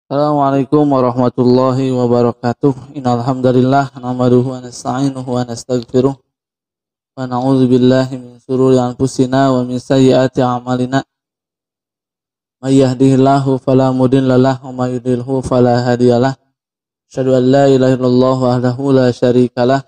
Assalamualaikum warahmatullahi wabarakatuh. Innal hamdalillah nahmaduhu wa nasta'inuhu wa nastaghfiruh wa na'udzu billahi min shururi anfusina wa min sayyiati a'malina. May yahdihillahu fala mudhillalah wa may yudhlilhu fala hadiyalah. Asyhadu an la ilaha illallah wahdahu la syarikalah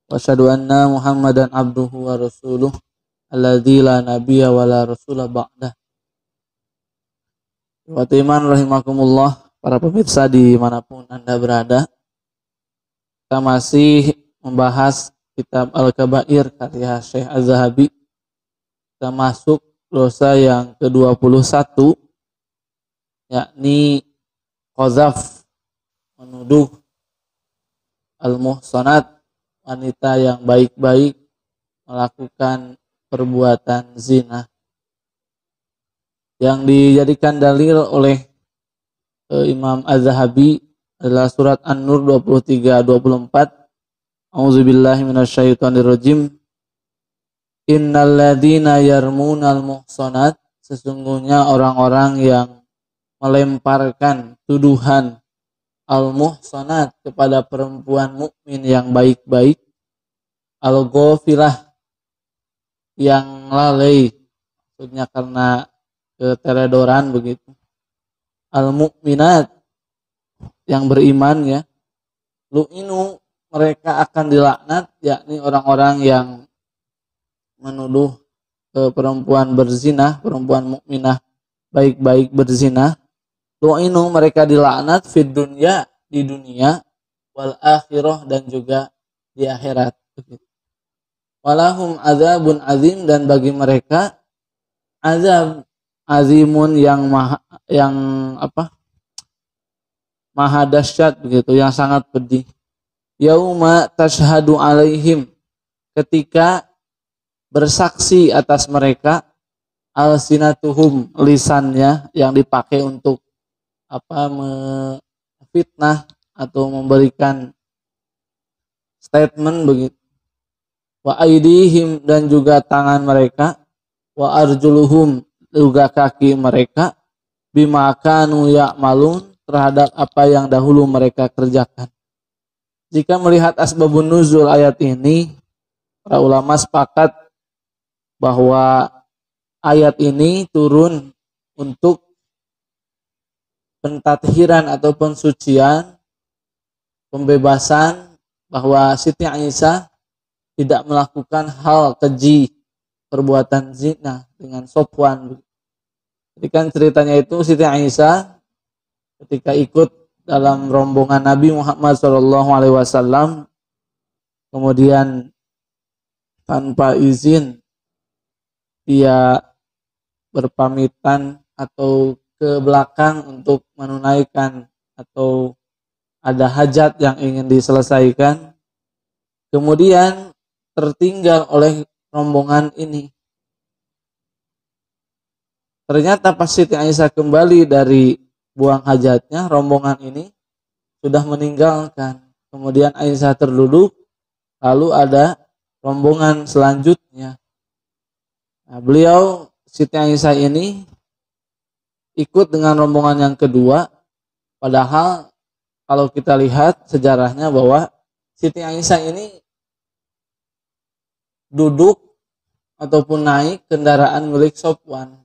wa asyhadu anna Muhammadan abduhu wa rasuluh alladzi la nabiyya wa la rasula ba'dah. Wa iman rahimakumullah, para pemirsa dimanapun Anda berada, kita masih membahas kitab Al-Kabair karya Syekh Az-Zahabi. Kita masuk dosa yang ke-21, yakni qazaf, menuduh al-muhsanat, wanita yang baik-baik melakukan perbuatan zina. Yang dijadikan dalil oleh Imam Az-Zahabi adalah surat An-Nur 23-24. A'udzubillahi minasyaitonirrajim. Innal ladzina yarmunal muhsanat, sesungguhnya orang-orang yang melemparkan tuduhan al-muhsanat kepada perempuan mukmin yang baik-baik, al-ghafilah, yang lalai, maksudnya karena keteledoran begitu, al-mukminat, yang beriman ya, lu'inu, mereka akan dilaknat, yakni orang-orang yang menuduh perempuan berzina, perempuan mukminah baik-baik berzina, lu'inu, mereka dilaknat fid dunya, di dunia, wal akhirah, dan juga di akhirat begitu. Walahum azabun azim, dan bagi mereka azab azimun, yang maha dahsyat begitu, yang sangat pedih. Yauma tashhadu alaihim, ketika bersaksi atas mereka, alsinatuhum, lisannya yang dipakai untuk fitnah atau memberikan statement begitu. Wa aidihim, dan juga tangan mereka, wa arjuluhum, juga kaki mereka, bima kanu ya'malun, terhadap apa yang dahulu mereka kerjakan. Jika melihat asbabun nuzul ayat ini, para ulama sepakat bahwa ayat ini turun untuk pentathiran atau pensucian, pembebasan, bahwa Siti Aisyah tidak melakukan hal keji, perbuatan zina dengan Sofwan. Jadi kan ceritanya itu, Siti Aisyah ketika ikut dalam rombongan Nabi Muhammad SAW, kemudian tanpa izin dia berpamitan atau ke belakang untuk menunaikan atau ada hajat yang ingin diselesaikan, kemudian tertinggal oleh rombongan ini. Ternyata pas Siti Aisyah kembali dari buang hajatnya, rombongan ini sudah meninggalkan. Kemudian Aisyah terduduk, lalu ada rombongan selanjutnya. Nah, beliau, Siti Aisyah ini ikut dengan rombongan yang kedua, padahal kalau kita lihat sejarahnya bahwa Siti Aisyah ini duduk ataupun naik kendaraan milik Sofwan,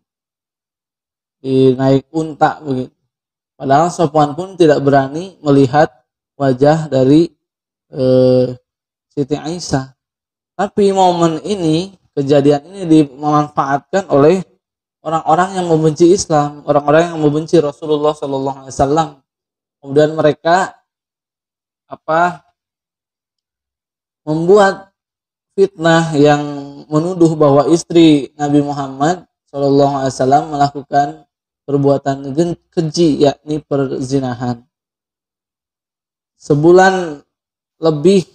naik unta begitu. Padahal Sofwan pun tidak berani melihat wajah dari Siti Aisyah. Tapi momen ini, kejadian ini dimanfaatkan oleh orang-orang yang membenci Islam, orang-orang yang membenci Rasulullah SAW. Kemudian mereka membuat fitnah yang menuduh bahwa istri Nabi Muhammad SAW melakukan perbuatan keji, yakni perzinahan. Sebulan lebih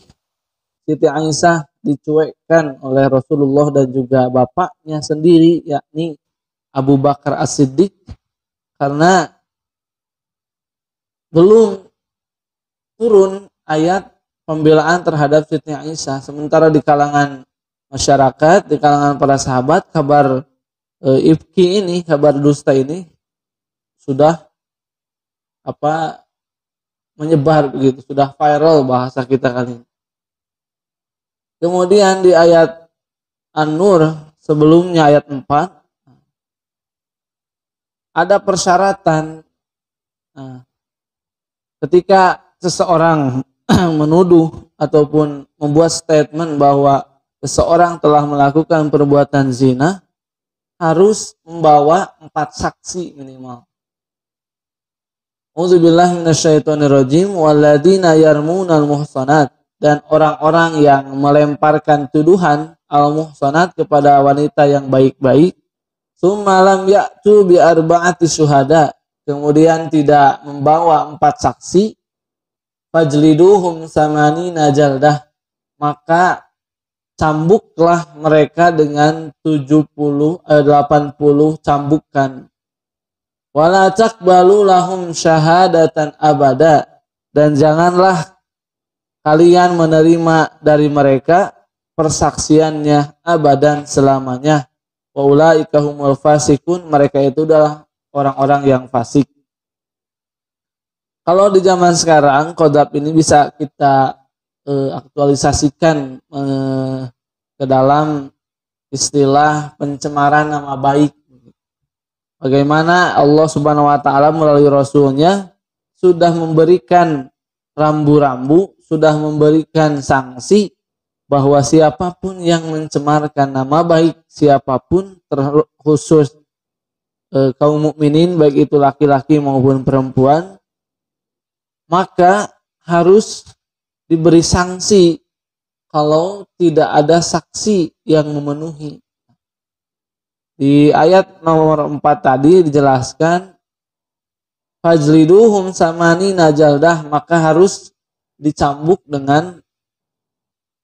Siti Aisyah dicuekkan oleh Rasulullah dan juga bapaknya sendiri, yakni Abu Bakar As-Siddiq, karena belum turun ayat pembelaan terhadap Siti Aisyah. Sementara di kalangan masyarakat, di kalangan para sahabat, kabar ifki ini, kabar dusta ini sudah menyebar begitu, sudah viral bahasa kita kali ini. Kemudian di ayat An-Nur sebelumnya ayat 4 ada persyaratan. Nah, ketika seseorang menuduh ataupun membuat statement bahwa seseorang telah melakukan perbuatan zina, harus membawa 4 saksi minimal. A'udzubillahi minasyaitonirrajim. Walladzina yarmunal muhsanat, dan orang-orang yang melemparkan tuduhan al-muhsanat kepada wanita yang baik-baik, tsumma lam ya'tu bi arba'ati syuhada, kemudian tidak membawa 4 saksi, fajliduhum samanina jaldah, maka cambuklah mereka dengan 80 cambukan. Wala taqbalu lahum syahadatan abada, dan janganlah kalian menerima dari mereka persaksiannya abadan selamanya. Wa ulaika humul fasikun, mereka itu adalah orang-orang yang fasik. Kalau di zaman sekarang qadzaf ini bisa kita aktualisasikan ke dalam istilah pencemaran nama baik. Bagaimana Allah Subhanahu wa taala melalui Rasulnya sudah memberikan rambu-rambu, sudah memberikan sanksi bahwa siapapun yang mencemarkan nama baik siapapun, terkhusus kaum mukminin baik itu laki-laki maupun perempuan, maka harus diberi sanksi kalau tidak ada saksi yang memenuhi. Di ayat nomor 4 tadi dijelaskan fajliduhum samanina jaldah, maka harus dicambuk dengan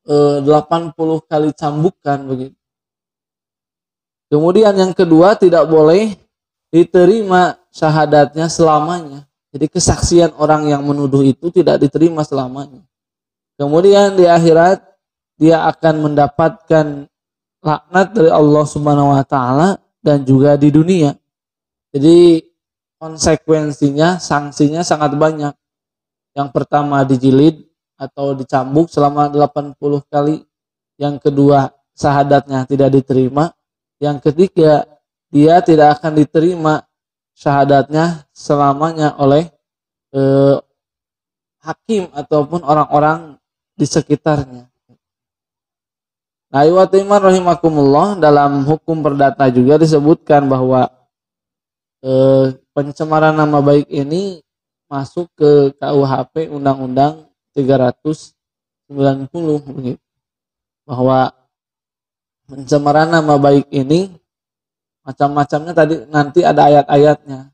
80 kali cambukan begitu. Kemudian yang kedua, tidak boleh diterima syahadatnya selamanya. Jadi kesaksian orang yang menuduh itu tidak diterima selamanya. Kemudian di akhirat dia akan mendapatkan laknat dari Allah Subhanahu wa taala dan juga di dunia. Jadi konsekuensinya, sanksinya sangat banyak. Yang pertama dijilid atau dicambuk selama 80 kali. Yang kedua, syahadatnya tidak diterima. Yang ketiga, dia tidak akan diterima syahadatnya selamanya oleh hakim ataupun orang-orang di sekitarnya. Nah, iman rahimakumullah, dalam hukum perdata juga disebutkan bahwa pencemaran nama baik ini masuk ke KUHP Undang-Undang 390 begitu. Bahwa pencemaran nama baik ini macam-macamnya, tadi nanti ada ayat-ayatnya.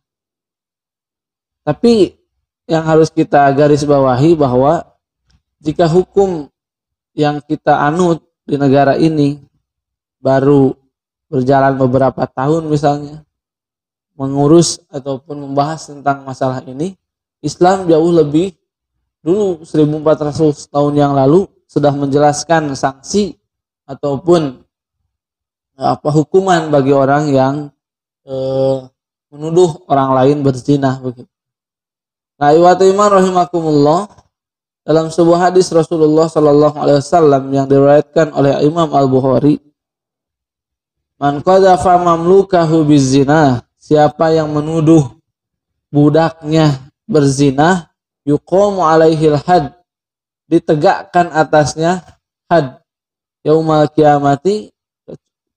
Tapi yang harus kita garis bawahi bahwa jika hukum yang kita anut di negara ini baru berjalan beberapa tahun misalnya, mengurus ataupun membahas tentang masalah ini, Islam jauh lebih dulu 1400 tahun yang lalu sudah menjelaskan sanksi ataupun hukuman bagi orang yang menuduh orang lain berzina begitu. Nah, iman rahimakumullah, dalam sebuah hadis Rasulullah Sallallahu Alaihi Wasallam yang diriwayatkan oleh Imam Al-Bukhari, man qadhafa mamlukahu bizina, siapa yang menuduh budaknya berzina, yuqamu alaihil had, ditegakkan atasnya had, yaumal kiamati,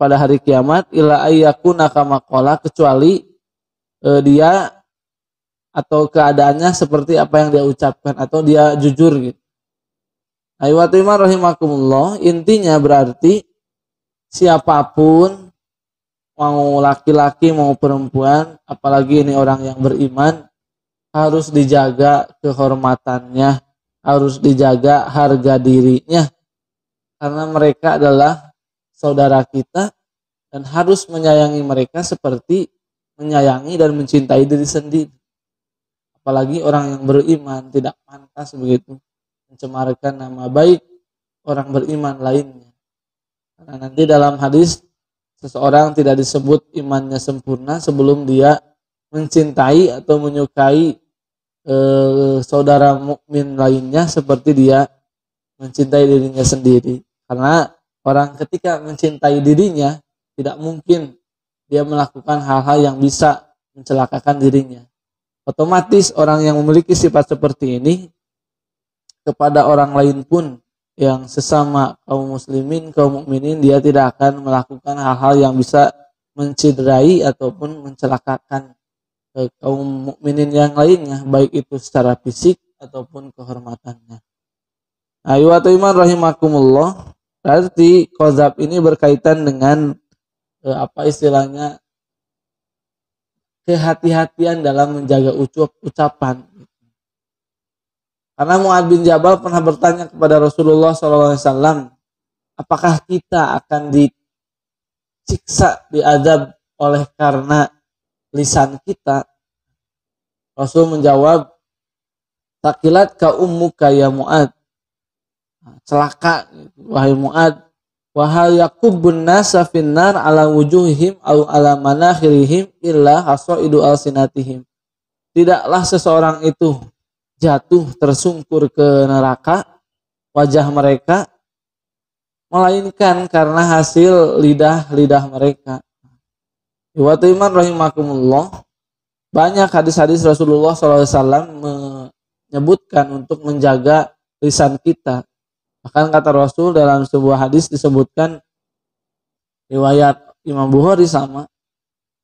pada hari kiamat, ila ayyakuna kama qala, kecuali dia atau keadaannya seperti apa yang dia ucapkan atau dia jujur gitu. Iman rahimakumullah, intinya berarti siapapun, mau laki-laki mau perempuan, apalagi ini orang yang beriman, harus dijaga kehormatannya, harus dijaga harga dirinya, karena mereka adalah saudara kita dan harus menyayangi mereka seperti menyayangi dan mencintai diri sendiri. Apalagi orang yang beriman, tidak pantas begitu mencemarkan nama baik orang beriman lainnya. Karena nanti dalam hadis, seseorang tidak disebut imannya sempurna sebelum dia mencintai atau menyukai saudara mukmin lainnya seperti dia mencintai dirinya sendiri. Karena orang ketika mencintai dirinya tidak mungkin dia melakukan hal-hal yang bisa mencelakakan dirinya. Otomatis orang yang memiliki sifat seperti ini kepada orang lain pun yang sesama kaum muslimin, kaum mukminin, dia tidak akan melakukan hal-hal yang bisa mencederai ataupun mencelakakan kaum mukminin yang lainnya, baik itu secara fisik ataupun kehormatannya. Ayo atau iman rahimakumullah, berarti qadzab ini berkaitan dengan apa istilahnya, kehati-hatian dalam menjaga ucapan. Karena Mu'adz bin Jabal pernah bertanya kepada Rasulullah SAW, apakah kita akan disiksa, diazab oleh karena lisan kita? Rasul menjawab, takilat ka ummuka ya Mu'adz, celaka wahai Mu'adz, wa hal yakubbun nasa finnar ala wujuhihim aw ala manakhirihim illa hasaidu alsinatihim. Tidaklah seseorang itu jatuh tersungkur ke neraka wajah mereka melainkan karena hasil lidah-lidah mereka. Wa iman rahimakumullah, banyak hadis-hadis Rasulullah SAW menyebutkan untuk menjaga lisan kita. Bahkan kata Rasul dalam sebuah hadis disebutkan, riwayat Imam Bukhari sama,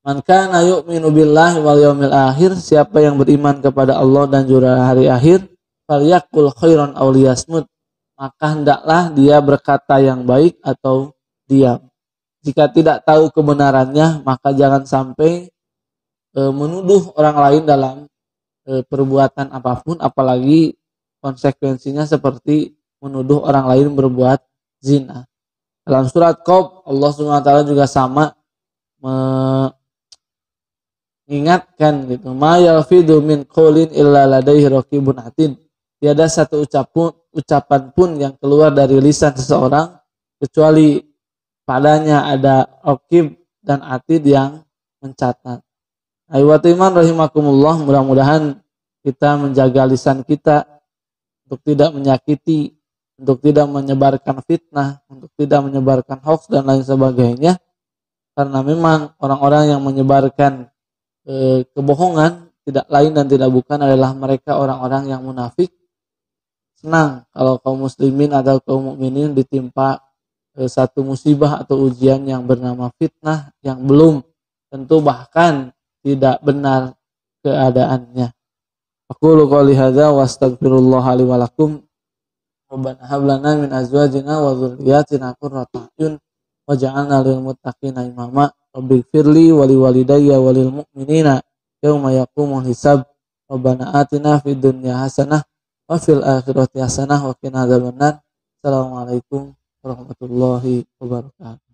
man kana yu'minu billahi wal yaumil akhir, siapa yang beriman kepada Allah dan juga hari akhir, falyaqul khairan aw liyasmut, maka hendaklah dia berkata yang baik atau diam. Jika tidak tahu kebenarannya, maka jangan sampai menuduh orang lain dalam perbuatan apapun, apalagi konsekuensinya seperti menuduh orang lain berbuat zina. Dalam surat Qaf, Allah SWT juga sama mengingatkan gitu, ma yalfidu min qaulin illa ladaihi raqibun atid. Tiada satu ucapan pun yang keluar dari lisan seseorang kecuali padanya ada raqib dan atid yang mencatat. Ayyuhal iman rahimakumullah, mudah-mudahan kita menjaga lisan kita untuk tidak menyakiti, untuk tidak menyebarkan fitnah, untuk tidak menyebarkan hoax dan lain sebagainya. Karena memang orang-orang yang menyebarkan kebohongan tidak lain dan tidak bukan adalah mereka orang-orang yang munafik. Senang kalau kaum muslimin atau kaum mukminin ditimpa satu musibah atau ujian yang bernama fitnah yang belum tentu bahkan tidak benar keadaannya. Aqulu qouli hadza wa astaghfirullah li wa lakum. Rabbana hab lana min azwajina wa dzurriyyatina qurrata a'yun waj'alna lil muttaqina imama. Rabbighfirli wa li walidayya wa lil mu'minina yauma yaqumul hisab. Rabbana atina fid dunya hasanah wa fil akhirati hasanah wa qina adzabannar. Assalamualaikum warahmatullahi wabarakatuh.